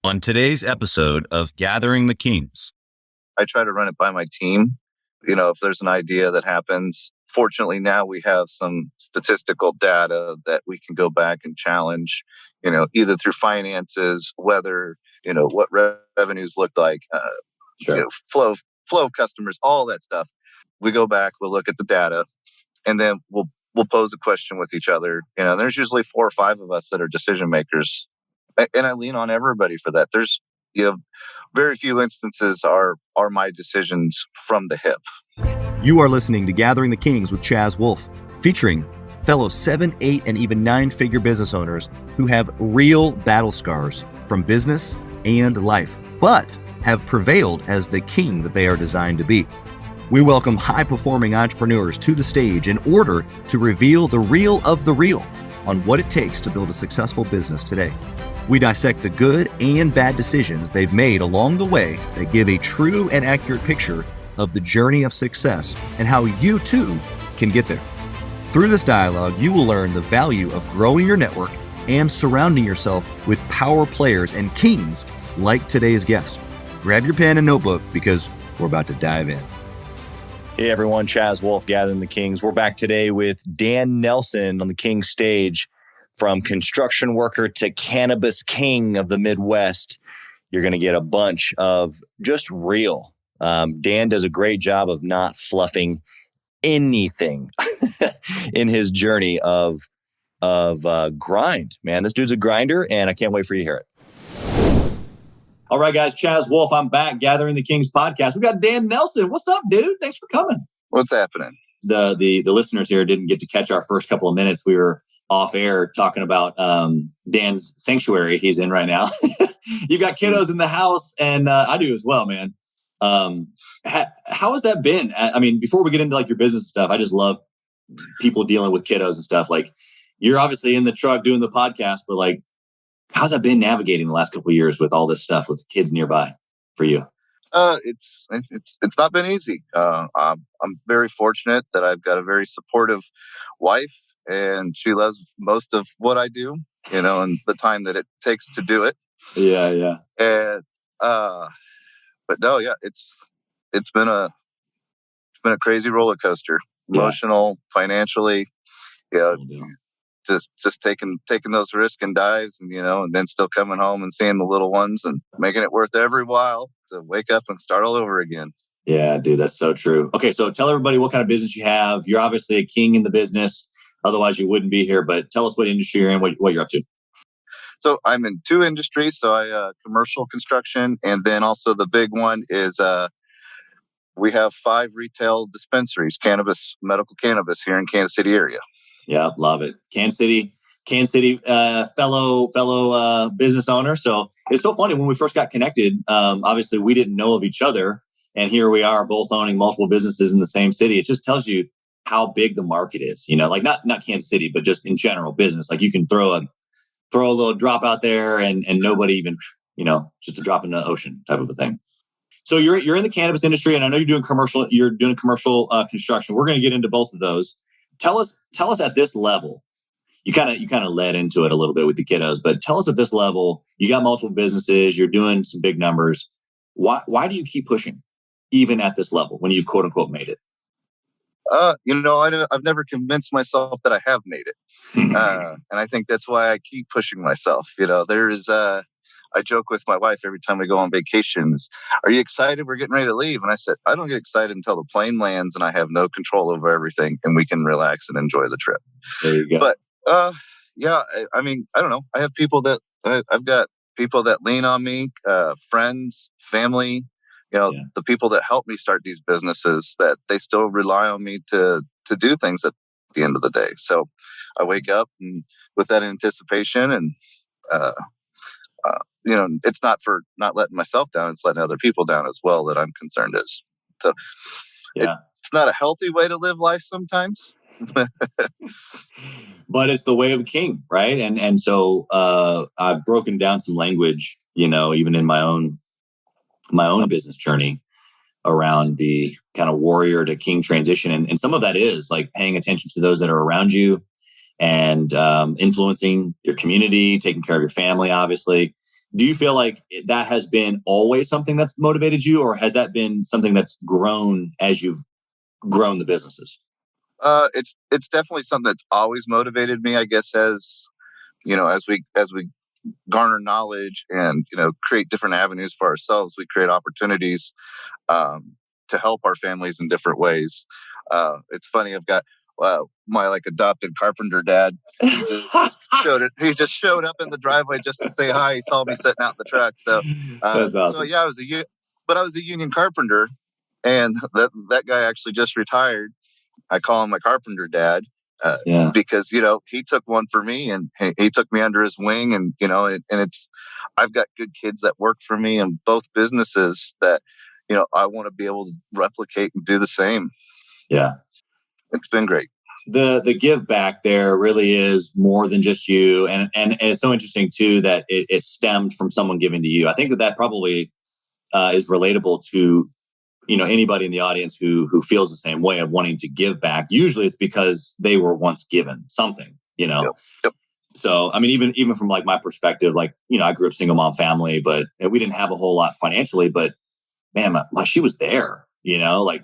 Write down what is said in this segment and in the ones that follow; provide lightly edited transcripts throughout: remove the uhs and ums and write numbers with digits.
On today's episode of Gathering the Kings. I try to run it by my team. If there's an idea that happens, fortunately now we have some statistical data that we can go back and challenge, either through finances, whether, what revenues look like, flow of customers, all that stuff. We go back, we'll look at the data, and then we'll pose a question with each other. There's usually 4 or 5 of us that are decision makers. And I lean on everybody for that. There's, very few instances are my decisions from the hip. You are listening to Gathering the Kings with Chaz Wolfe, featuring fellow 7, 8, and even 9-figure business owners who have real battle scars from business and life, but have prevailed as the king that they are designed to be. We welcome high-performing entrepreneurs to the stage in order to reveal the real of the real on what it takes to build a successful business today. We dissect the good and bad decisions they've made along the way that give a true and accurate picture of the journey of success and how you too can get there. Through this dialogue, you will learn the value of growing your network and surrounding yourself with power players and kings like today's guest. Grab your pen and notebook because we're about to dive in. Hey everyone, Chaz Wolfe, Gathering the Kings. We're back today with Dan Nelson on the King stage. From construction worker to cannabis king of the Midwest, you're going to get a bunch of just real. Dan does a great job of not fluffing anything in his journey of grind. Man, this dude's a grinder, and I can't wait for you to hear it. All right, guys, Chaz Wolfe, I'm back, Gathering the Kings podcast. We got Dan Nelson. What's up, dude? Thanks for coming. What's happening? The listeners here didn't get to catch our first couple of minutes. We were off air talking about Dan's sanctuary he's in right now. You've got kiddos in the house, and I do as well, man. How has that been? I mean, before we get into like your business stuff, I just love people dealing with kiddos and stuff. Like, you're obviously in the truck doing the podcast, but like, how's that been navigating the last couple of years with all this stuff with kids nearby for you? It's not been easy. I'm very fortunate that I've got a very supportive wife, and she loves most of what I do, and the time that it takes to do it. Yeah. And but no, yeah, it's been a crazy roller coaster, emotional, financially, just taking those risks and dives, and and then still coming home and seeing the little ones and making it worth every while to wake up and start all over again. Yeah, dude, that's so true. Okay, so tell everybody what kind of business you have. You're obviously a king in the business. Otherwise, you wouldn't be here. But tell us what industry you're in, what you're up to. So I'm in 2 industries. So I commercial construction, and then also the big one is we have 5 retail dispensaries, medical cannabis here in Kansas City area. Yeah, love it. Kansas City, fellow business owner. So it's so funny when we first got connected. Obviously, we didn't know of each other, and here we are, both owning multiple businesses in the same city. It just tells you how big the market is, like not Kansas City, but just in general business. Like, you can throw a little drop out there and nobody even, just a drop in the ocean type of a thing. So you're in the cannabis industry, and I know you're doing commercial construction. We're going to get into both of those. Tell us at this level, you kind of led into it a little bit with the kiddos, but tell us at this level, you got multiple businesses, you're doing some big numbers. Why do you keep pushing even at this level when you've quote unquote made it? I've never convinced myself that I have made it. And I think that's why I keep pushing myself. I joke with my wife every time we go on vacations. Are you excited? We're getting ready to leave. And I said, I don't get excited until the plane lands and I have no control over everything and we can relax and enjoy the trip. There you go. But I mean, I don't know. I have people that I've got people that lean on me, friends, family, the people that help me start these businesses, that they still rely on me to do things at the end of the day. So I wake up and with that anticipation, and it's not for not letting myself down, it's letting other people down as well that I'm concerned is. So it's not a healthy way to live life sometimes. But it's the way of a king, right? And so I've broken down some language, even in my own business journey around the kind of warrior to king transition. And some of that is like paying attention to those that are around you and influencing your community, taking care of your family, obviously. Do you feel like that has been always something that's motivated you, or has that been something that's grown as you've grown the businesses? It's definitely something that's always motivated me. I guess as we garner knowledge and create different avenues for ourselves, we create opportunities to help our families in different ways. It's funny. I've got my adopted carpenter dad. He just showed up in the driveway just to say hi. He saw me sitting out in the truck. So, That's awesome. so yeah, I was a union carpenter, and that guy actually just retired. I call him my carpenter dad. Because he took one for me, and he took me under his wing, and I've got good kids that work for me in both businesses that I want to be able to replicate and do the same. Yeah, it's been great. The give back there really is more than just you, and it's so interesting too that it stemmed from someone giving to you. I think that probably is relatable to anybody in the audience who feels the same way of wanting to give back. Usually it's because they were once given something, Yep. So, I mean, even from my perspective, I grew up single mom family, but we didn't have a whole lot financially, but man, she was there,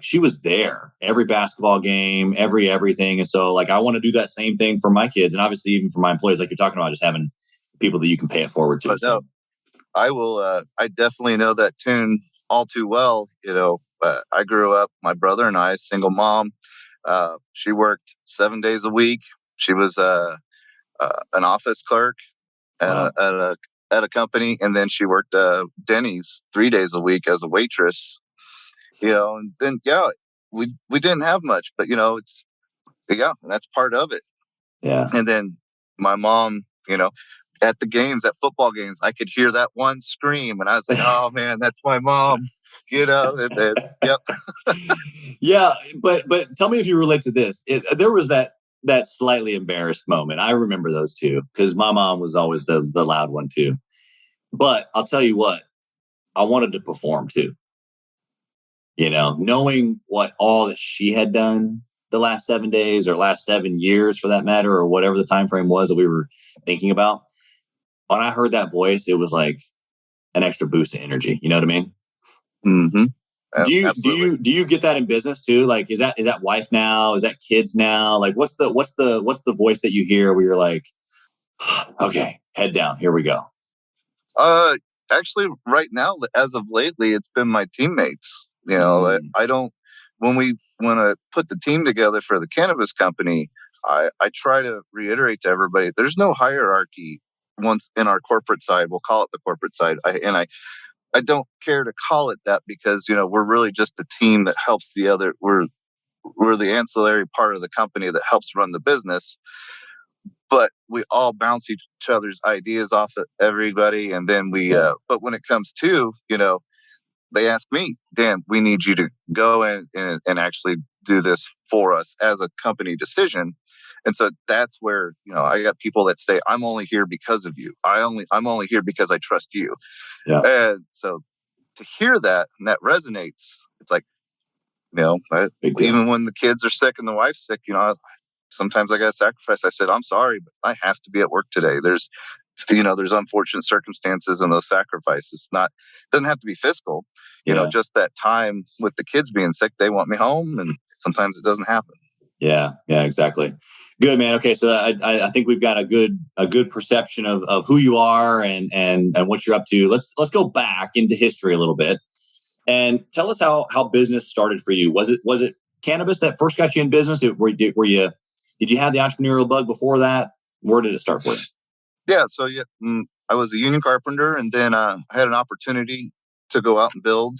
she was there every basketball game, everything. And so I want to do that same thing for my kids. And obviously even for my employees, like you're talking about, just having people that you can pay it forward to. No, I will. I definitely know that tune all too well. I grew up, my brother and I, single mom. She worked 7 days a week. She was an office clerk at a company, and then she worked Denny's 3 days a week as a waitress. And then we didn't have much, but it's and that's part of it. Yeah. And then my mom, at the games, at football games, I could hear that one scream, and I was like, "Oh man, that's my mom." And then, yep. Yeah, but tell me if you relate to this. There was that slightly embarrassed moment. I remember those two because my mom was always the loud one too. But I'll tell you what, I wanted to perform too. Knowing what all that she had done the last 7 days or last 7 years for that matter, or whatever the time frame was that we were thinking about. When I heard that voice, it was like an extra boost of energy. You know what I mean? Mm-hmm. Do you get that in business too? Is that wife now? Is that kids now? What's the voice that you hear where you're like, okay, head down, here we go? Actually, right now, as of lately, it's been my teammates. I don't. When we want to put the team together for the cannabis company, I try to reiterate to everybody, there's no hierarchy. Once in our corporate side, we'll call it the corporate side. I don't care to call it that because we're really just a team that helps the other. We're the ancillary part of the company that helps run the business. But we all bounce each other's ideas off of everybody, and then but when it comes to they ask me, Dan, we need you to go in and actually do this for us as a company decision. And so that's where, I got people that say, I'm only here because of you. I'm only here because I trust you. Yeah. And so to hear that, and that resonates, it's like, even when the kids are sick and the wife's sick, sometimes I got to sacrifice. I said, I'm sorry, but I have to be at work today. There's unfortunate circumstances in those sacrifices. Doesn't have to be fiscal, just that time with the kids being sick, they want me home, and sometimes it doesn't happen. Yeah, exactly. Good, man. Okay. So I think we've got a good perception of who you are and what you're up to. Let's go back into history a little bit and tell us how business started for you. Was it cannabis that first got you in business? Did you have the entrepreneurial bug before that? Where did it start for you? Yeah. So I was a union carpenter, and then I had an opportunity to go out and build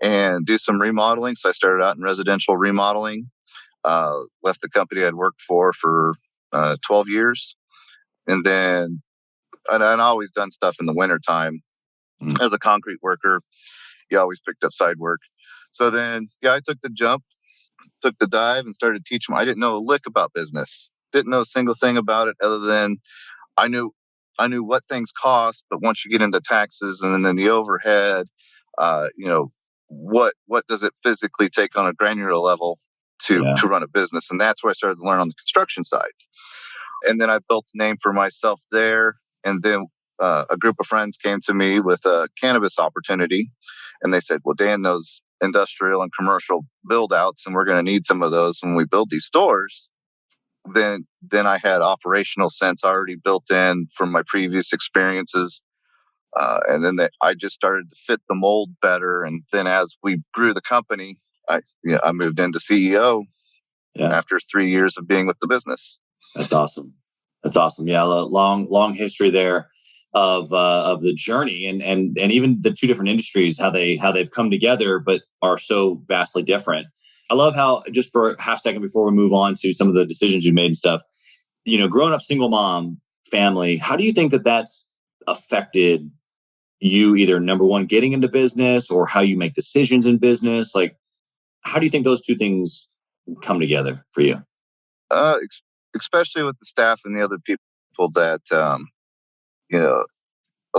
and do some remodeling. So I started out in residential remodeling. Left the company I'd worked for 12 years. And then I'd always done stuff in the wintertime. As a concrete worker, you always picked up side work. So then, I took the jump, took the dive, and started teaching. I didn't know a lick about business. Didn't know a single thing about it other than I knew what things cost. But once you get into taxes and then the overhead, what does it physically take on a granular level to run a business? And that's where I started to learn on the construction side. And then I built a name for myself there. And then a group of friends came to me with a cannabis opportunity, and they said, well, Dan knows industrial and commercial build outs, and we're going to need some of those when we build these stores. Then I had operational sense already built in from my previous experiences. And then I just started to fit the mold better. And then as we grew the company, I moved into CEO after 3 years of being with the business. That's awesome. Yeah, a long history there of the journey and even the two different industries, how they've come together, but are so vastly different. I love how, just for a half second before we move on to some of the decisions you made and stuff, growing up single mom family, how do you think that that's affected you, either number one, getting into business, or how you make decisions in business? Like, how do you think those two things come together for you? Especially with the staff and the other people that, a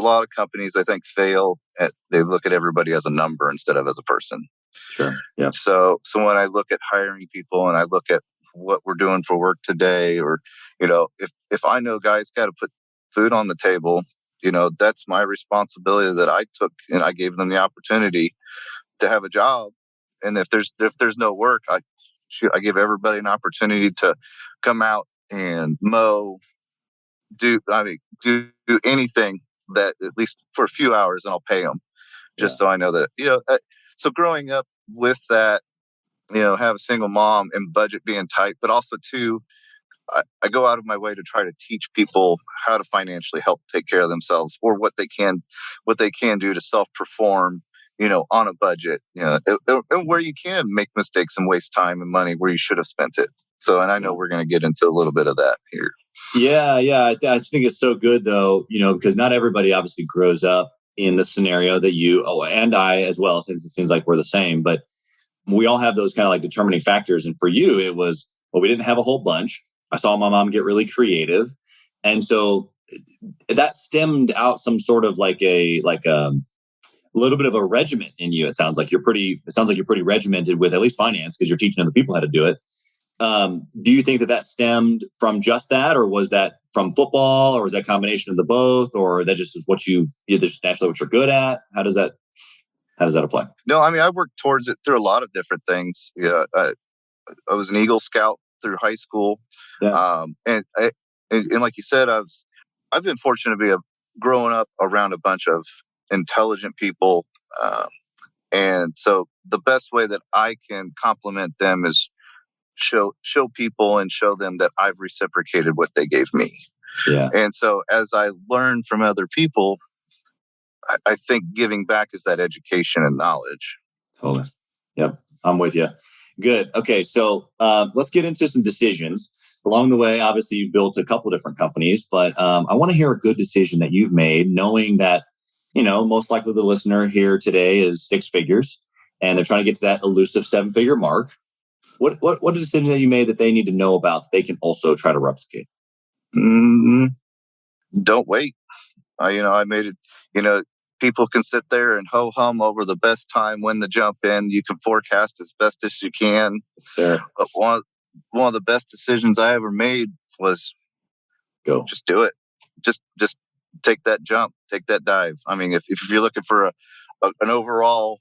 lot of companies, I think, fail at, they look at everybody as a number instead of as a person. Sure. Yeah. So when I look at hiring people and I look at what we're doing for work today, or, if I know guys got to put food on the table, that's my responsibility that I took, and I gave them the opportunity to have a job. And if there's no work, I give everybody an opportunity to come out and mow, do anything that, at least for a few hours, and I'll pay them, just so I know that, so growing up with that, have a single mom and budget being tight, but also too, I go out of my way to try to teach people how to financially help take care of themselves, or what they can do to self-perform, on a budget, and where you can make mistakes and waste time and money where you should have spent it. So, and I know we're going to get into a little bit of that here. Yeah. I just think it's so good though, because not everybody obviously grows up in the scenario that you, and I as well, since it seems like we're the same, but we all have those kind of like determining factors. And for you, it was, we didn't have a whole bunch. I saw my mom get really creative. And so that stemmed out some sort of like a little bit of a regiment in you. It sounds like you're pretty regimented with at least finance, because you're teaching other people how to do it. Do you think that stemmed from just that, or was that from football, or was that a combination of the both, or that just just naturally what you're good at? How does that apply? No, I mean, I worked towards it through a lot of different things. Yeah. I was an Eagle Scout through high school. Yeah. And like you said, I've been fortunate to be growing up around a bunch of intelligent people. And so the best way that I can compliment them is show people and show them that I've reciprocated what they gave me. Yeah. And so as I learn from other people, I think giving back is that education and knowledge. Totally. Yep. I'm with you. Good. Okay. So let's get into some decisions. Along the way, obviously, you've built a couple different companies, but I want to hear a good decision that you've made, knowing that, most likely the listener here today is six figures and they're trying to get to that elusive 7-figure mark. What a decision that you made that they need to know about that they can also try to replicate? Don't wait. I made it, people can sit there and ho-hum over the best time when to jump in. You can forecast as best as you can. Sure. But one of the best decisions I ever made was go. Just do it. Just take that jump, take that dive. I mean, if you're looking for an overall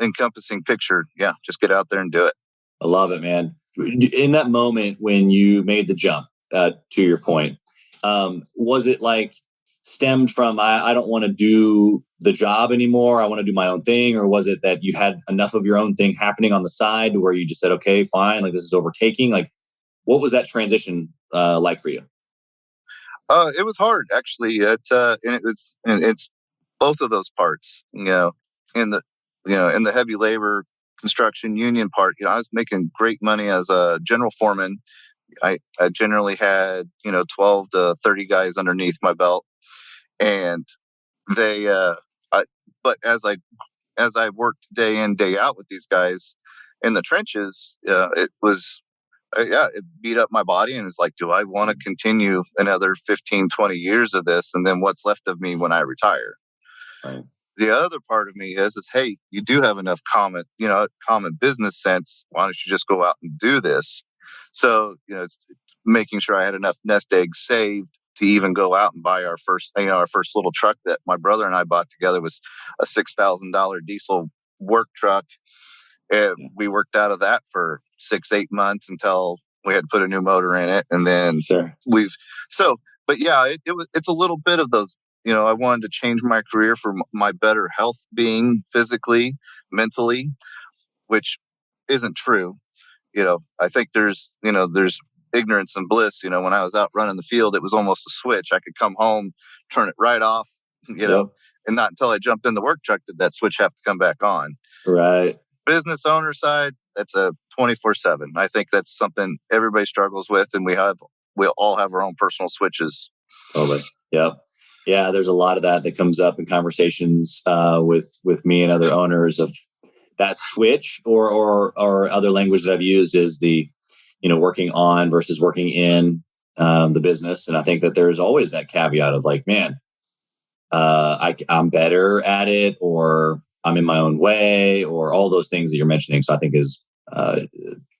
encompassing picture, just get out there and do it. I love it, man. In that moment when you made the jump, to your point, was it like stemmed from, I don't want to do the job anymore, I want to do my own thing? Or was it that you had enough of your own thing happening on the side where you just said, okay, fine, like this is overtaking? Like, what was that transition like for you? It was hard, actually. It's both of those parts, in the heavy labor construction union part. I was making great money as a general foreman. I generally had 12 to 30 guys underneath my belt, and they but as I worked day in, day out with these guys in the trenches, it was it beat up my body, and it's like, do I want to continue another 15, 20 years of this? And then what's left of me when I retire? Right. The other part of me is, hey, you do have enough common business sense. Why don't you just go out and do this? So, it's making sure I had enough nest eggs saved to even go out and buy our first little truck that my brother and I bought together. Was a $6,000 diesel work truck. And we worked out of that for 6-8 months until we had to put a new motor in it. And then but yeah, it's a little bit of those, I wanted to change my career for my better health, being physically, mentally, which isn't true. I think there's ignorance and bliss. When I was out running the field, it was almost a switch. I could come home, turn it right off, and not until I jumped in the work truck did that switch have to come back on. Right. Business owner side, that's a 24/7. I think that's something everybody struggles with, and we all have our own personal switches. Totally. Yep. Yeah. There's a lot of that comes up in conversations with me and other owners of that switch, or other language that I've used is the, working on versus working in the business. And I think that there's always that caveat of like, man, I'm better at it, or I'm in my own way, or all those things that you're mentioning. So I think is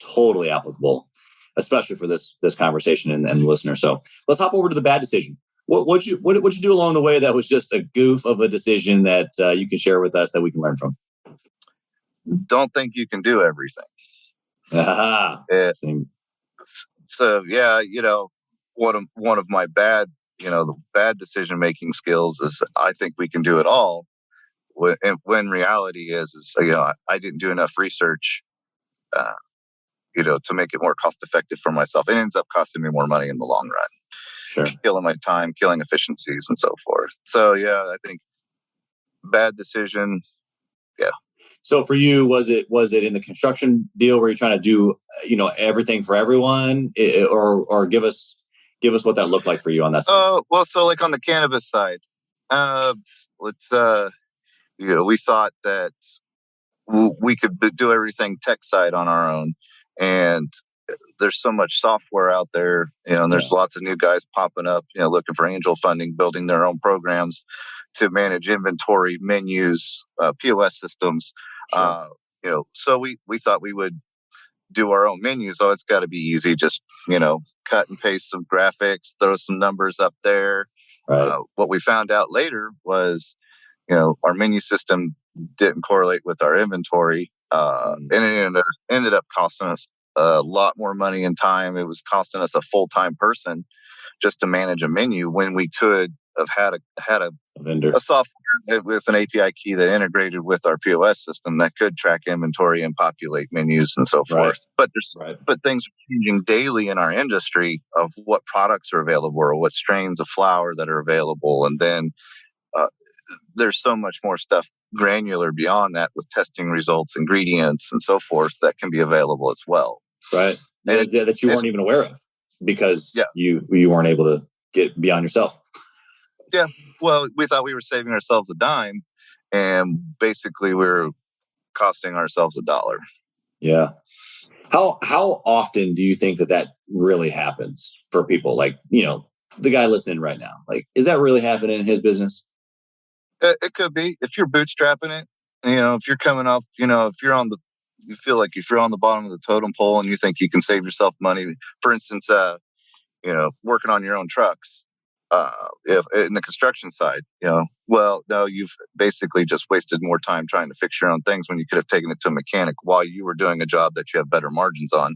totally applicable, especially for this conversation and the listener. So let's hop over to the bad decision. What'd you do along the way that was just a goof of a decision that you can share with us that we can learn from? Don't think you can do everything. So yeah, one of my bad, the bad decision making skills is I think we can do it all. When reality is I didn't do enough research, to make it more cost effective for myself. It ends up costing me more money in the long run. Sure. Killing my time, killing efficiencies, and so forth. So yeah, I think bad decision. Yeah. So for you, was it in the construction deal where you're trying to do, everything for everyone, or give us what that looked like for you on that side? Well, so like on the cannabis side, we thought that we could do everything tech side on our own, and there's so much software out there, and there's lots of new guys popping up, looking for angel funding, building their own programs to manage inventory, menus, POS systems. Sure. So we thought we would do our own menus. Oh, it's got to be easy. Just, cut and paste some graphics, throw some numbers up there. Right. What we found out later was, our menu system didn't correlate with our inventory. And it ended up costing us a lot more money and time. It was costing us a full-time person just to manage a menu when we could have had a vendor, a software with an API key that integrated with our POS system that could track inventory and populate menus and so forth. But but things are changing daily in our industry of what products are available or what strains of flower that are available. And then there's so much more stuff granular beyond that with testing results, ingredients, and so forth that can be available as well. Right. And that you weren't even aware of because you weren't able to get beyond yourself. Yeah. Well, we thought we were saving ourselves a dime, and basically we're costing ourselves $1. Yeah. How often do you think that really happens for people? Like, the guy listening right now, like, is that really happening in his business? It could be. If you're bootstrapping it, if you're coming up, you feel like if you're on the bottom of the totem pole and you think you can save yourself money, for instance, working on your own trucks, if in the construction side, well, no, you've basically just wasted more time trying to fix your own things when you could have taken it to a mechanic while you were doing a job that you have better margins on,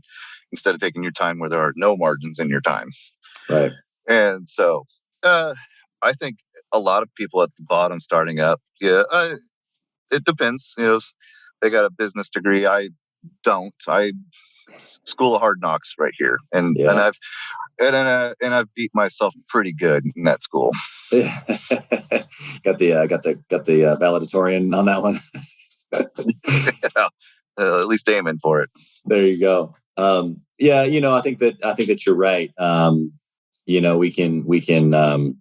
instead of taking your time where there are no margins in your time. Right. And so, I think a lot of people at the bottom starting up, it depends. They got a business degree. I don't. I school of hard knocks right here, and I've beat myself pretty good in that school. got the valedictorian on that one. At least aiming for it. There you go. I think that you're right. We can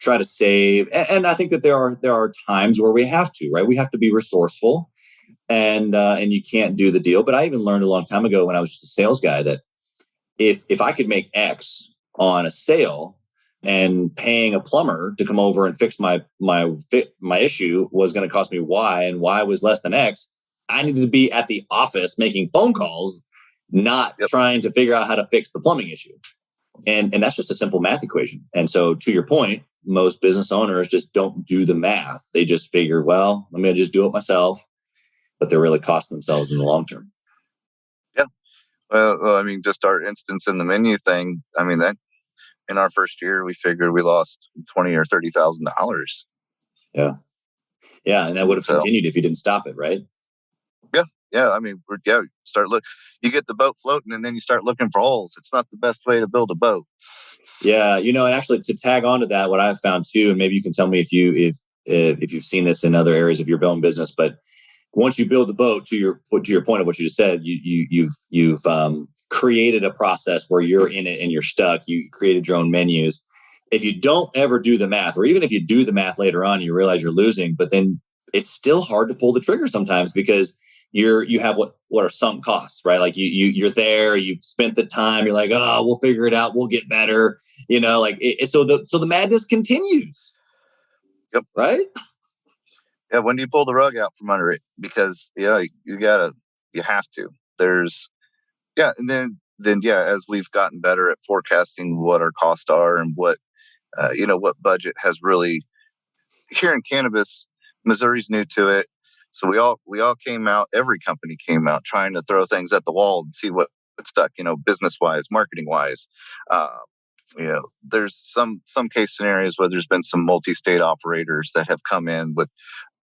try to save, and I think that there are times where we have to, right? We have to be resourceful, and you can't do the deal. But I even learned a long time ago when I was just a sales guy that if I could make X on a sale, and paying a plumber to come over and fix my issue was going to cost me Y, and Y was less than X, I needed to be at the office making phone calls, not trying to figure out how to fix the plumbing issue. And that's just a simple math equation. And so to your point, most business owners just don't do the math. They just figure, well, I'm going to just do it myself, but they're really costing themselves in the long term. Yeah. Well, I mean, just our instance in the menu thing. I mean, that in our first year, we figured we lost $20,000 or $30,000. Yeah. Yeah. And that would have continued if you didn't stop it, right? Yeah. Yeah. I mean, you get the boat floating and then you start looking for holes. It's not the best way to build a boat. Yeah. And actually to tag on to that, what I've found too, and maybe you can tell me if you've seen this in other areas of your own business, but once you build the boat, to your point of what you just said, you've created a process where you're in it and you're stuck. You created your own menus. If you don't ever do the math, or even if you do the math later on, you realize you're losing, but then it's still hard to pull the trigger sometimes because you have what are some costs, right? Like you're there, you've spent the time, you're like, oh, we'll figure it out, we'll get better, so the madness continues. Yep. Right. Yeah, when do you pull the rug out from under it? Because you have to. And then as we've gotten better at forecasting what our costs are and what budget has really here in cannabis, Missouri's new to it, so we all came out. Every company came out trying to throw things at the wall and see what stuck. Business wise, marketing wise. There's some case scenarios where there's been some multi-state operators that have come in with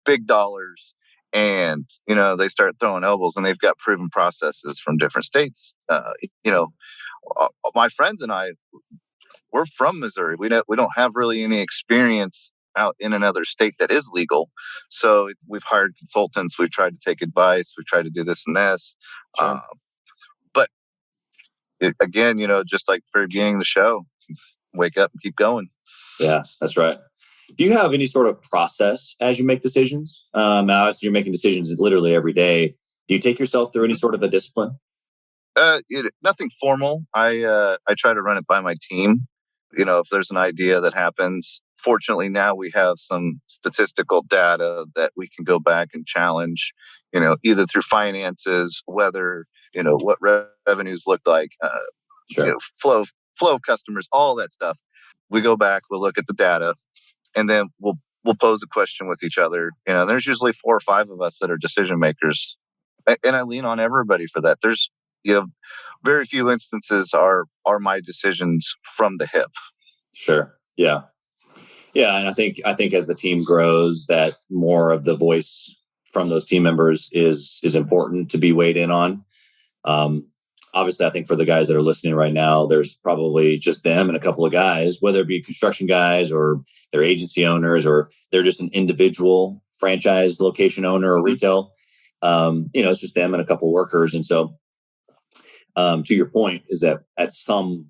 big dollars and they start throwing elbows, and they've got proven processes from different states. My friends and I, we're from Missouri. We don't have really any experience out in another state that is legal, so we've hired consultants, we've tried to take advice, we've tried to do this and this. Sure. But again, just like very beginning of the show, wake up and keep going. Yeah, that's right. Do you have any sort of process as you make decisions? Now, as you're making decisions literally every day, do you take yourself through any sort of a discipline? Nothing formal. I try to run it by my team. If there's an idea that happens, fortunately now we have some statistical data that we can go back and challenge, either through finances, whether, what revenues look like, Sure. Flow of customers, all that stuff. We go back, we'll look at the data, and then we'll pose a question with each other. There's usually 4 or 5 of us that are decision makers, and I lean on everybody for that. There's very few instances are my decisions from the hip. Sure. Yeah. Yeah. And I think as the team grows, that more of the voice from those team members is important to be weighed in on. Obviously, I think for the guys that are listening right now, there's probably just them and a couple of guys, whether it be construction guys or they're agency owners or they're just an individual franchise location owner or retail. It's just them and a couple of workers. And so to your point is that at some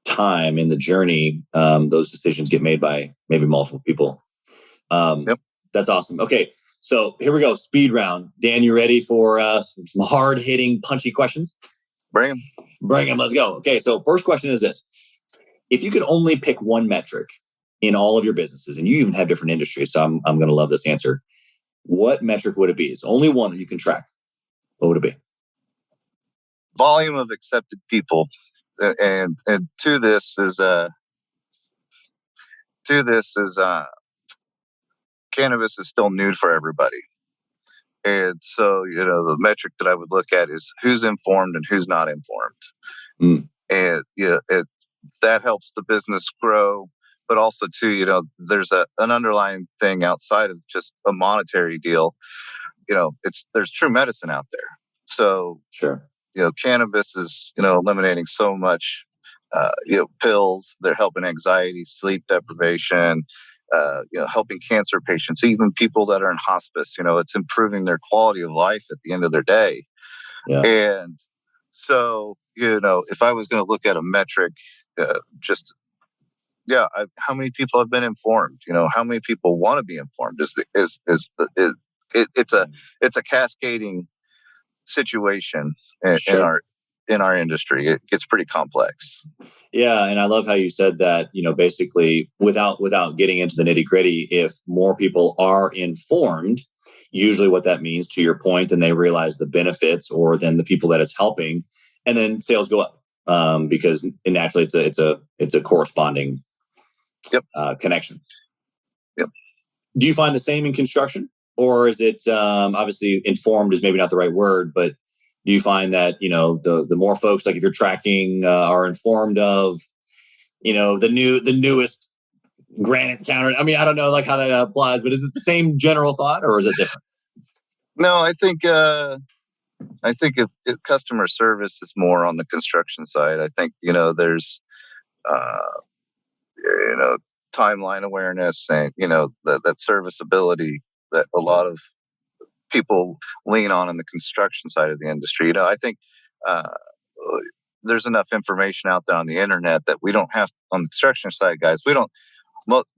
time in the journey, those decisions get made by maybe multiple people. Yep. That's awesome. Okay. So here we go. Speed round. Dan, you ready for some hard hitting, punchy questions? Bring them. Let's go. Okay. So first question is this. If you could only pick one metric in all of your businesses, and you even have different industries, so I'm going to love this answer. What metric would it be? It's only one that you can track. What would it be? Volume of accepted people. And to this is cannabis is still new for everybody. And so, the metric that I would look at is who's informed and who's not informed. And that helps the business grow. But also too, there's an underlying thing outside of just a monetary deal. There's true medicine out there. So sure. Cannabis is, eliminating so much, pills. They're helping anxiety, sleep deprivation, helping cancer patients, even people that are in hospice. It's improving their quality of life at the end of their day. Yeah. And so, if I was going to look at a metric, how many people have been informed? How many people want to be informed? It's a cascading situation in our industry. It gets pretty complex. Yeah. And I love how you said that, basically without getting into the nitty gritty, if more people are informed, usually what that means, to your point, and they realize the benefits, or then the people that it's helping, and then sales go up, because naturally it's a corresponding connection. Yep. Do you find the same in construction, or is it obviously informed is maybe not the right word, but do you find that the more folks, like if you're tracking, are informed of the newest granite counter? I mean, I don't know like how that applies, but is it the same general thought, or is it different? No, I think if customer service is more on the construction side. I think there's timeline awareness and that serviceability that a lot of people lean on in the construction side of the industry. I think there's enough information out there on the internet that we don't have on the construction side, guys. We don't.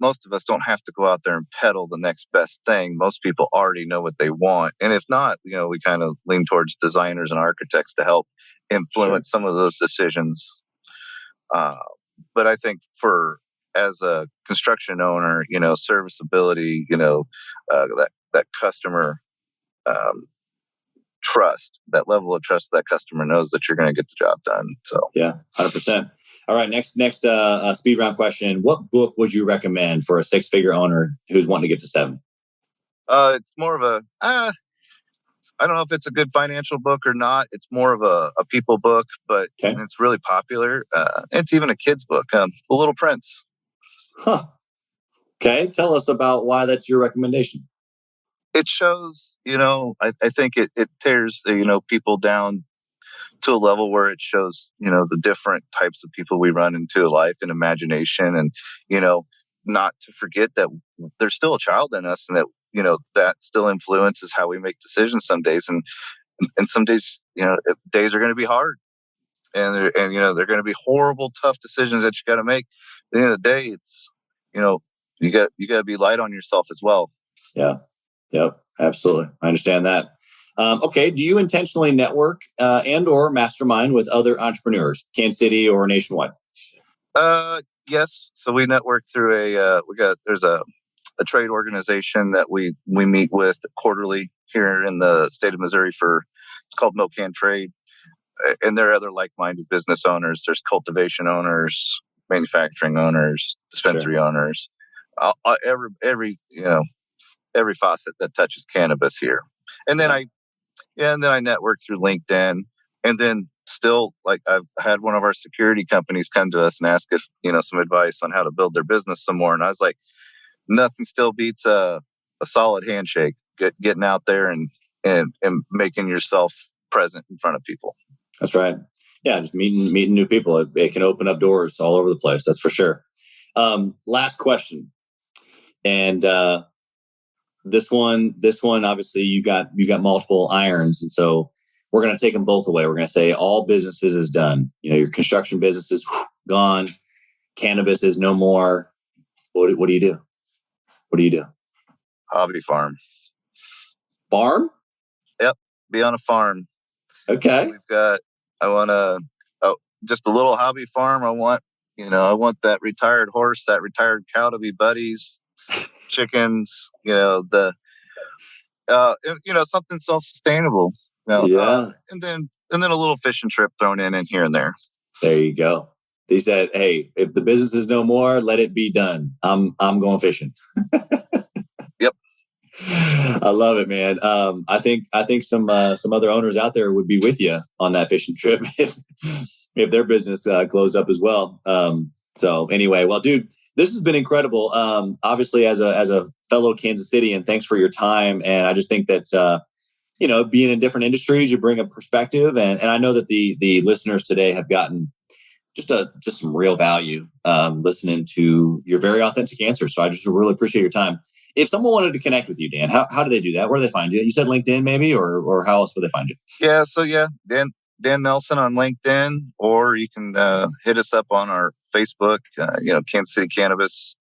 Most of us don't have to go out there and peddle the next best thing. Most people already know what they want. And if not, we kind of lean towards designers and architects to help influence some of those decisions. But I think as a construction owner, serviceability, that customer trust, that level of trust that customer knows that you're going to get the job done. So yeah, 100%. All right, next speed round question. What book would you recommend for a 6-figure owner who's wanting to get to 7? It's more of a I don't know if it's a good financial book or not. It's more of a people book, but it's really popular. It's even a kid's book, The Little Prince. Huh. Okay, tell us about why that's your recommendation. It shows, I think it tears, people down to a level where it shows, the different types of people we run into life and imagination, and, not to forget that there's still a child in us, and that, that still influences how we make decisions some days. And some days, days are going to be hard, and they're going to be horrible, tough decisions that you got to make. At the end of the day, it's, you got to be light on yourself as well. Yeah. Yep. Absolutely. I understand that. Okay. Do you intentionally network and or mastermind with other entrepreneurs, Kansas City or nationwide? Yes. So we network through there's a trade organization that we meet with quarterly here in the state of Missouri it's called MoCan Trade. And there are other like-minded business owners. There's cultivation owners, manufacturing owners, dispensary owners, every faucet that touches cannabis here. And then I network through LinkedIn, and then still, like, I've had one of our security companies come to us and ask if, some advice on how to build their business some more. And I was like, nothing still beats a solid handshake, getting out there and making yourself present in front of people. That's right. Yeah. Just meeting new people. It can open up doors all over the place. That's for sure. Last question. And, this one, obviously you got multiple irons. And so we're going to take them both away. We're going to say all businesses is done. Your construction business is gone. Cannabis is no more. What do you do? What do you do? Hobby farm. Farm? Yep. Be on a farm. Okay. Just a little hobby farm. I want that retired horse, that retired cow to be buddies. Chickens, something self-sustainable. Yeah. And then a little fishing trip thrown in here and there. There you go. They said, "Hey, if the business is no more, let it be done. I'm going fishing." Yep. I love it, man. I think some other owners out there would be with you on that fishing trip if their business closed up as well. So anyway, well, dude, this has been incredible. Obviously, as a fellow Kansas City, and thanks for your time. And I just think that being in different industries, you bring a perspective, and I know that the listeners today have gotten just some real value listening to your very authentic answers. So I just really appreciate your time. If someone wanted to connect with you, Dan, how do they do that? Where do they find you? You said LinkedIn, maybe, or how else would they find you? Yeah. So Dan Nelson on LinkedIn, or you can hit us up on our Facebook, Kansas City Cannabis.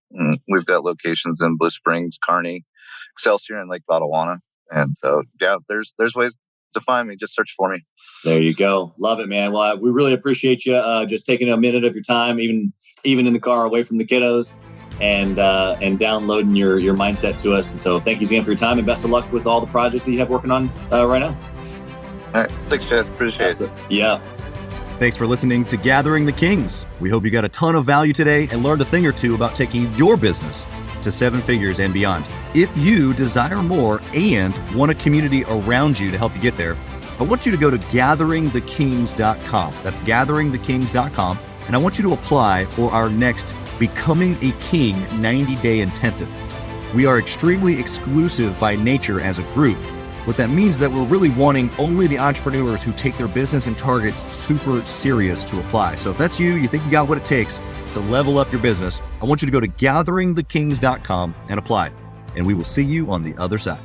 We've got locations in Blue Springs, Kearney, Excelsior, and Lake Lotawana. And so, there's ways to find me. Just search for me. There you go. Love it, man. Well, we really appreciate you just taking a minute of your time, even in the car away from the kiddos, and downloading your mindset to us. And so thank you again for your time, and best of luck with all the projects that you have working on right now. All right. Thanks, Chaz. Appreciate it. Yeah. Thanks for listening to Gathering the Kings. We hope you got a ton of value today and learned a thing or two about taking your business to 7 figures and beyond. If you desire more and want a community around you to help you get there, I want you to go to gatheringthekings.com. That's gatheringthekings.com. And I want you to apply for our next Becoming a King 90-day intensive. We are extremely exclusive by nature as a group. What that means is that we're really wanting only the entrepreneurs who take their business and targets super serious to apply. So if that's you, you think you got what it takes to level up your business, I want you to go to gatheringthekings.com and apply. And we will see you on the other side.